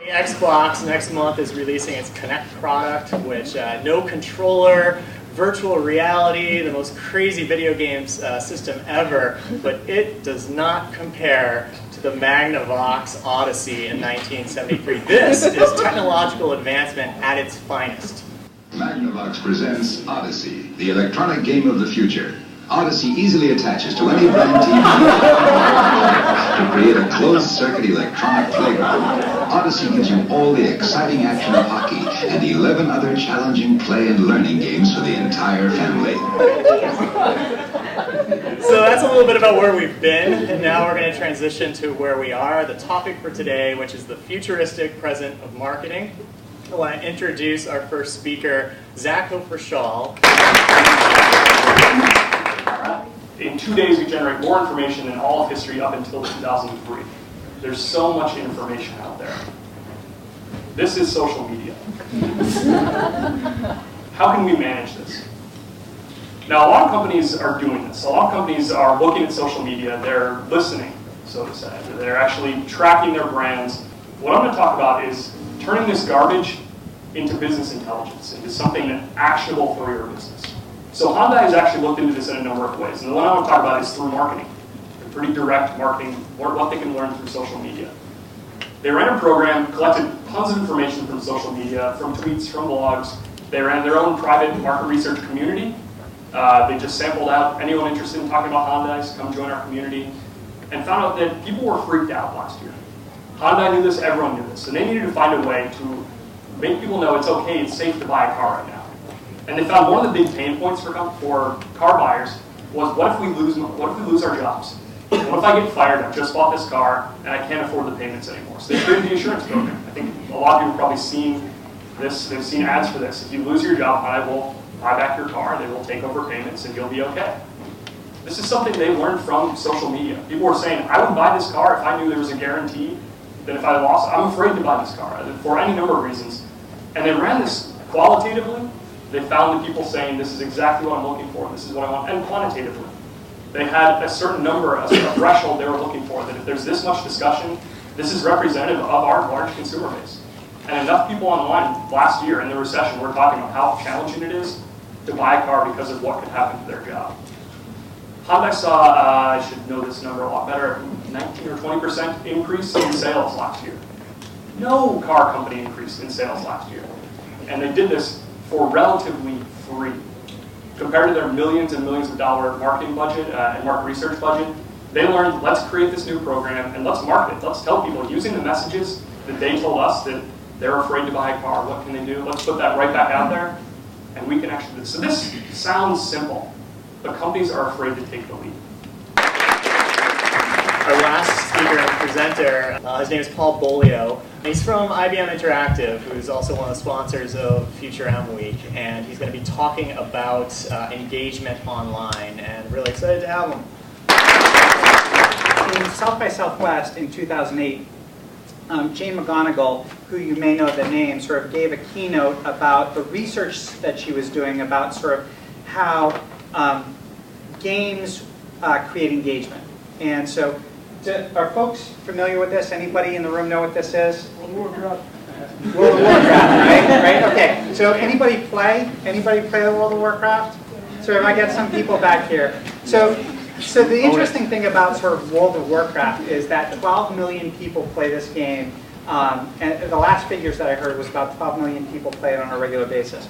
Xbox next month is releasing its Kinect product, which no controller, virtual reality, the most crazy video games system ever, but it does not compare to the Magnavox Odyssey in 1973. This is technological advancement at its finest. Magnavox presents Odyssey, the electronic game of the future. Odyssey easily attaches to any brand TV to create a closed-circuit electronic playground. Odyssey gives you all the exciting action of hockey and 11 other challenging play and learning games for the entire family. So that's a little bit about where we've been, and now we're going to transition to where we are. The topic for today, which is the futuristic present of marketing. I want to introduce our first speaker, Zach Hofer-Schall. In 2 days, we generate more information than all of history up until 2003. There's so much information out there. This is social media. How can we manage this? Now, a lot of companies are doing this. A lot of companies are looking at social media. They're listening, so to say. They're actually tracking their brands. What I'm going to talk about is turning this garbage into business intelligence, into something that's actionable for your business. So Hyundai has actually looked into this in a number of ways. And the one I want to talk about is through marketing. Pretty direct marketing, what they can learn through social media. They ran a program, collected tons of information from social media, from tweets, from blogs. They ran their own private market research community. They just sampled out anyone interested in talking about Hyundais, come join our community, and found out that people were freaked out last year. Hyundai knew this, everyone knew this, and they needed to find a way to make people know it's okay, it's safe to buy a car right now. And they found one of the big pain points for car buyers was what if we lose our jobs? What if I get fired? I've just bought this car and I can't afford the payments anymore. So they created the insurance program. I think a lot of you have probably seen this. They've seen ads for this. If you lose your job, I will buy back your car. They will take over payments and you'll be okay. This is something they learned from social media. People were saying, I would buy this car if I knew there was a guarantee that if I lost, I'm afraid to buy this car for any number of reasons. And they ran this qualitatively. They found the people saying, this is exactly what I'm looking for, this is what I want, and quantitatively. They had a certain number, a threshold they were looking for, that if there's this much discussion, this is representative of our large consumer base. And enough people online last year in the recession were talking about how challenging it is to buy a car because of what could happen to their job. Hyundai saw, I should know this number a lot better, 19 or 20% increase in sales last year. No car company increased in sales last year. And they did this for relatively free. Compared to their millions and millions of dollar marketing budget and market research budget, they learned, let's create this new program and let's market it. Let's tell people, using the messages that they told us that they're afraid to buy a car, what can they do? Let's put that right back out there, and we can actually do this. So this sounds simple, but companies are afraid to take the lead. Our last speaker and presenter, his name is Paul Bolio. He's from IBM Interactive, who's also one of the sponsors of FutureM Week, and he's going to be talking about engagement online, and really excited to have him. In South by Southwest in 2008, Jane McGonigal, who you may know the name, sort of gave a keynote about the research that she was doing about sort of how games create engagement. And so, are folks familiar with this? Anybody in the room know what this is? World of Warcraft. World of Warcraft, right? Okay. So anybody play? Anybody play the World of Warcraft? So I got some people back here. So the interesting thing about sort of World of Warcraft is that 12 million people play this game. And the last figures that I heard was about 12 million people play it on a regular basis.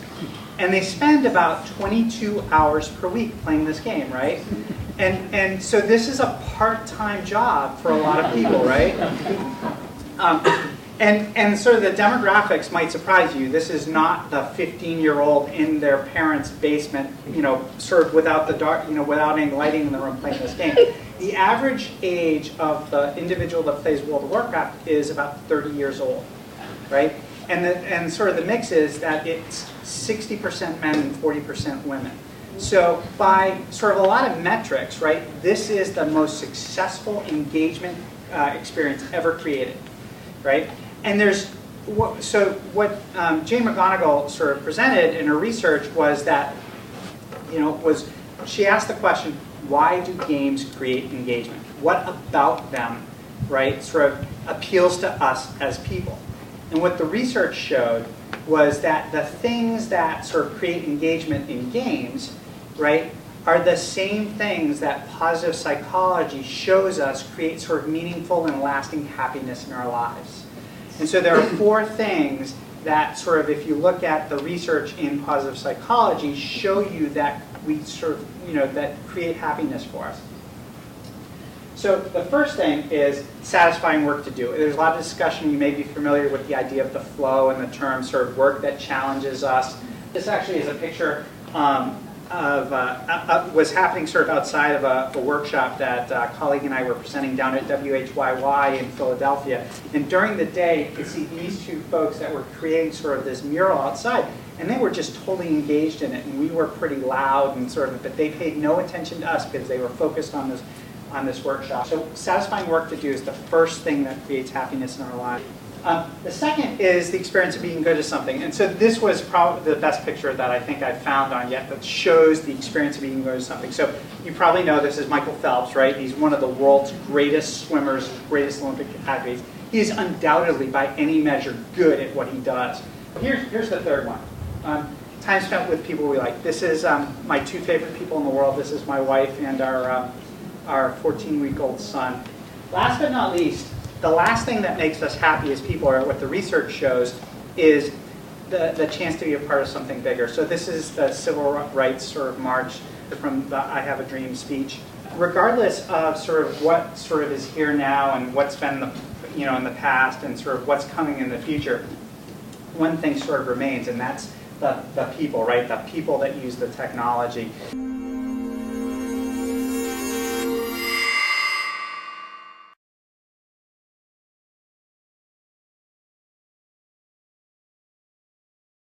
And they spend about 22 hours per week playing this game, right? And so this is a part-time job for a lot of people, right? And sort of the demographics might surprise you. This is not the 15-year-old in their parents' basement, sort of without the dark, without any lighting in the room playing this game. The average age of the individual that plays World of Warcraft is about 30 years old, right? And sort of the mix is that it's 60% men and 40% women. So by sort of a lot of metrics, right, this is the most successful engagement experience ever created, right? And what Jane McGonigal sort of presented in her research was that, she asked the question, why do games create engagement? What about them, right, sort of appeals to us as people? And what the research showed was that the things that sort of create engagement in games, right, are the same things that positive psychology shows us create sort of meaningful and lasting happiness in our lives. And so there are 4 things that sort of, if you look at the research in positive psychology, show you that we sort of, that create happiness for us. So the first thing is satisfying work to do. There's a lot of discussion, you may be familiar with the idea of the flow and the term sort of work that challenges us. This actually is a picture was happening sort of outside of a workshop that a colleague and I were presenting down at WHYY in Philadelphia. And during the day, you could see these 2 folks that were creating sort of this mural outside, and they were just totally engaged in it, and we were pretty loud and sort of, but they paid no attention to us because they were focused on this workshop. So satisfying work to do is the first thing that creates happiness in our lives. The second is the experience of being good at something. And so this was probably the best picture that I think I've found on yet that shows the experience of being good at something. So you probably know this is Michael Phelps, right? He's one of the world's greatest swimmers, greatest Olympic athletes. He is undoubtedly, by any measure, good at what he does. Here's the third one. Time spent with people we like. This is my 2 favorite people in the world. This is my wife and our 14-week-old son. Last but not least, the last thing that makes us happy as people, or what the research shows, is the chance to be a part of something bigger. So this is the civil rights sort of march from the I Have a Dream speech. Regardless of sort of what sort of is here now and what's been in the past and sort of what's coming in the future, one thing sort of remains, and that's the people, right? The people that use the technology.